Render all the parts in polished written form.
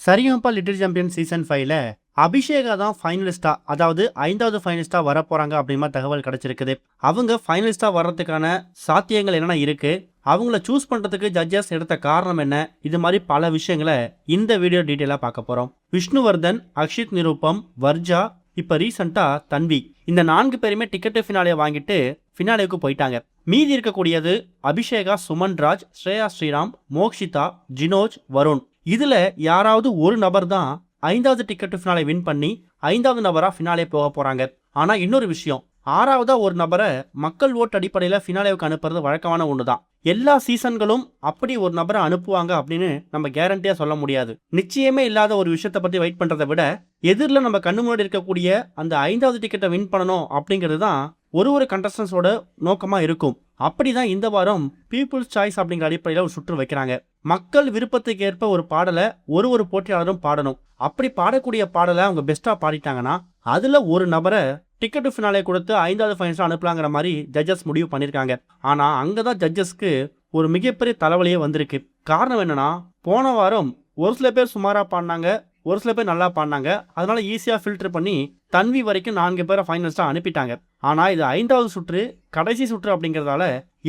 Sa Re Ga Ma Pa little champion season 5ல அபிஷேகா தான் ஃபைனலிஸ்டா, அதாவது 5வது ஃபைனலிஸ்டா வர போறாங்க அப்படின்ற தகவல் கிடைச்சிருக்குது. அவங்க ஃபைனலிஸ்டா வர்றதுக்கான சாத்தியங்கள் என்னென்ன இருக்கு, அவங்கள சூஸ் பண்றதுக்கு ஜட்ஜஸ் எடுத்த காரணம் என்ன, இது மாதிரி பல விஷயங்களை இந்த வீடியோ டீட்டெயிலா பார்க்க போறோம். விஷ்ணுவர்தன், அக்ஷித் நிருப்பம், வர்ஜா, இப்ப ரீசெண்டா தன்வி, இந்த 4 பேருமே டிக்கெட் ஃபினாலே வாங்கிட்டு ஃபினாலேவுக்கு போயிட்டாங்க. மீதி இருக்கக்கூடியது அபிஷேகா, சுமன்ராஜ், ஸ்ரேயா ஸ்ரீராம், மோக்ஷிதா, ஜினோஜ், வருண். இதுல யாராவது ஒரு நபர் தான் 5வது டிக்கெட் ஃபினாலே வின் பண்ணி 5வது நபரா ஃபினாலே போக போறாங்க. ஆனா இன்னொரு விஷயம், 6வதா ஒரு நபரை மக்கள் ஓட்டு அடிப்படையில் ஃபினாலேவுக்கு அனுப்புறது வழக்கமான ஒண்ணுதான். எல்லா சீசன்களும் அப்படி ஒரு நபரை அனுப்புவாங்க அப்படின்னு நம்ம கேரண்டியா சொல்ல முடியாது. நிச்சயமே இல்லாத ஒரு விஷயத்தை பத்தி வெயிட் பண்றதை விட எதிரில் நம்ம கண்ணு முன்னாடி இருக்கக்கூடிய அந்த 5வது டிக்கெட்டை வின் பண்ணணும் அப்படிங்கிறது தான் ஒரு கண்டஸ்டன்ஸோட நோக்கமா இருக்கும். அப்படிதான் இந்த வாரம் பீப்புள்ஸ் சாய்ஸ் அப்படிங்கிற அடிப்படையில் ஒரு சுற்று வைக்கிறாங்க. மக்கள் விருப்பத்துக்கு ஏற்ப ஒரு பாடலை ஒரு போட்டியாளரும் பாடணும். அப்படி பாடக்கூடிய பாடலை அவங்க பெஸ்டா பாடிட்டாங்கன்னா அதுல ஒரு நபரை டிக்கெட் ஃபினாலே கொடுத்து 5வது ஃபைனல்ஸ் அனுப்பலாங்கிற மாதிரி ஜட்ஜஸ் முடிவு பண்ணியிருக்காங்க. ஆனா அங்கதான் ஜட்ஜஸ்க்கு ஒரு மிகப்பெரிய தலைவலியே வந்திருக்கு. காரணம் என்னன்னா, போன வாரம் ஒரு சில பேர் சுமாரா பாடினாங்க, ஒரு சில பேர் நல்லா பாடினாங்க. அதனால ஈஸியா ஃபில்டர் பண்ணி தன்வி வரைக்கும் 4 பேரை ஃபைனலிஸ்டா அனுப்பிட்டாங்க. ஆனா இது 5வது சுற்று, கடைசி சுற்று அப்படிங்கிறதால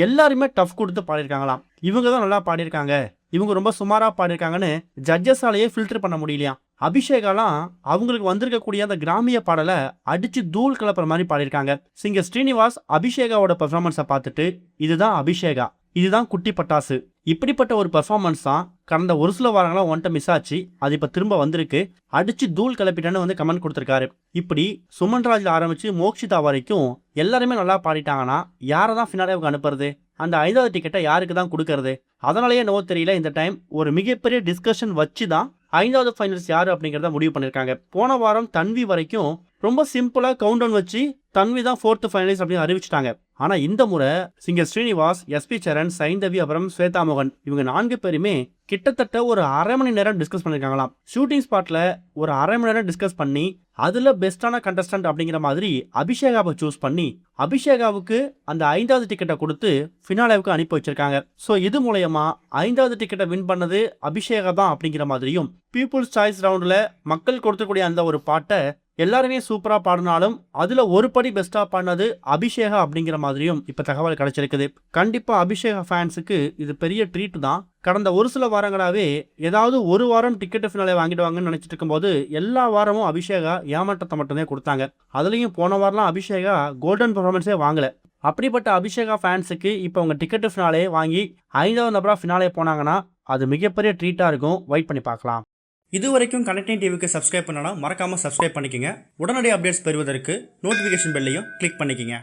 எல்லாருமே டஃப் கொடுத்து பாடியிருக்காங்களாம். இவங்க தான் நல்லா பாடியிருக்காங்க, இவங்க ரொம்ப சுமாரா பாடியிருக்காங்கன்னு ஜட்ஜஸாலேயே ஃபில்டர் பண்ண முடியலையா. அபிஷேகாலாம் அவங்களுக்கு வந்திருக்கக்கூடிய அந்த கிராமிய பாடலை அடிச்சு தூள் கலப்புற மாதிரி பாடியிருக்காங்க. சிங்கர் ஸ்ரீனிவாஸ் அபிஷேகாவோட பெர்ஃபார்மன்ஸை பார்த்துட்டு இதுதான் அபிஷேகா, இதுதான் குட்டி பட்டாசு, இப்படிப்பட்ட ஒரு பெர்ஃபார்மன்ஸ் தான் கடந்த ஒரு சில வாரங்களாக ஒன்ட்ட மிஸ் ஆச்சு, அது இப்போ திரும்ப வந்திருக்கு, அடிச்சு தூள் கிளப்பிட்டேன்னு வந்து கமெண்ட் கொடுத்துருக்காரு. இப்படி சுமன்ராஜில் ஆரம்பிச்சு மோக்ஷிதா வரைக்கும் எல்லாருமே நல்லா பாடிட்டாங்கன்னா யாரை தான் ஃபினாலேவுக்கு அனுப்புறது, அந்த 5வது டிக்கெட்டை யாருக்கு தான் கொடுக்கறது? அதனாலேயே நோ தெரியல, இந்த டைம் ஒரு மிகப்பெரிய டிஸ்கஷன் வச்சு தான் 5வது ஃபைனல்ஸ் யாரு அப்படிங்கிறத முடிவு பண்ணியிருக்காங்க. போன வாரம் தன்வி வரைக்கும் ரொம்ப சிம்பிளா கவுண்ட் டவுன் வச்சு தன்வி தான் 4th ஃபைனலிஸ்ட் அப்படின்னு அறிவிச்சிட்டாங்க. ஆனா இந்த முறை சிங்கர் ஸ்ரீனிவாஸ், எஸ்பி சரண், சைந்தவி, அப்புறம் ஸ்வேதா மோகன், இவங்க 4 பேருமே கிட்டத்தட்ட ஒரு அரை மணி நேரம் டிஸ்கஸ் பண்ணிருக்காங்களாம். ஷூட்டிங் ஸ்பாட்ல ஒரு அரை மணி நேரம் டிஸ்கஸ் பண்ணி அதுல பெஸ்டான கண்டஸ்டன்ட் அப்படிங்கிற மாதிரி அபிஷேகாவை சூஸ் பண்ணி அபிஷேகாவுக்கு அந்த 5வது டிக்கெட்டை கொடுத்து ஃபினாலேவுக்கு அனுப்பி வச்சிருக்காங்க. ஸோ இது மூலயமா 5வது டிக்கெட்டை வின் பண்ணது அபிஷேகா தான் அப்படிங்கிற மாதிரியும், பீப்புள்ஸ் சாய்ஸ் ரவுண்ட்ல மக்கள் கொடுத்துக்கூடிய அந்த ஒரு பாட்டை எல்லாருமே சூப்பரா பாடினாலும் அதுல ஒரு படி பெஸ்டா பாடினது அபிஷேகா அப்படிங்கிற மாதிரியும் இப்ப தகவல் கிடைச்சிருக்குது. கண்டிப்பா அபிஷேகா ஃபேன்ஸுக்கு இது பெரிய ட்ரீட் தான். கடந்த ஒரு சில வாரங்களாவே ஏதாவது ஒரு வாரம் டிக்கெட் ஃபினாலே வாங்கிடுவாங்கன்னு நினைச்சிட்டு இருக்கும்போது எல்லா வாரமும் அபிஷேகா ஏமாற்றத்தை மட்டும்தான் கொடுத்தாங்க. அதுலயும் போன வாரம்லாம் அபிஷேகா கோல்டன் பெர்ஃபார்மன்ஸே வாங்கல. அப்படிப்பட்ட அபிஷேகா ஃபேன்ஸுக்கு இப்போ அவங்க டிக்கெட் ஃபினாலே வாங்கி 5வது நபரா ஃபினாலே போனாங்கன்னா அது மிகப்பெரிய ட்ரீட்டா இருக்கும். வெயிட் பண்ணி பார்க்கலாம். இது வரைக்கும் கனெக்டிங் டிவிக்கு சப்ஸ்கிரைப் பண்ணனா மறக்காம சப்ஸ்கிரைப் பண்ணிக்கங்க. உடனடி அப்டேட்ஸ் பெறுவதற்கு நோட்டிஃபிகேஷன் பெல்லையும் கிளிக் பண்ணிக்கங்க.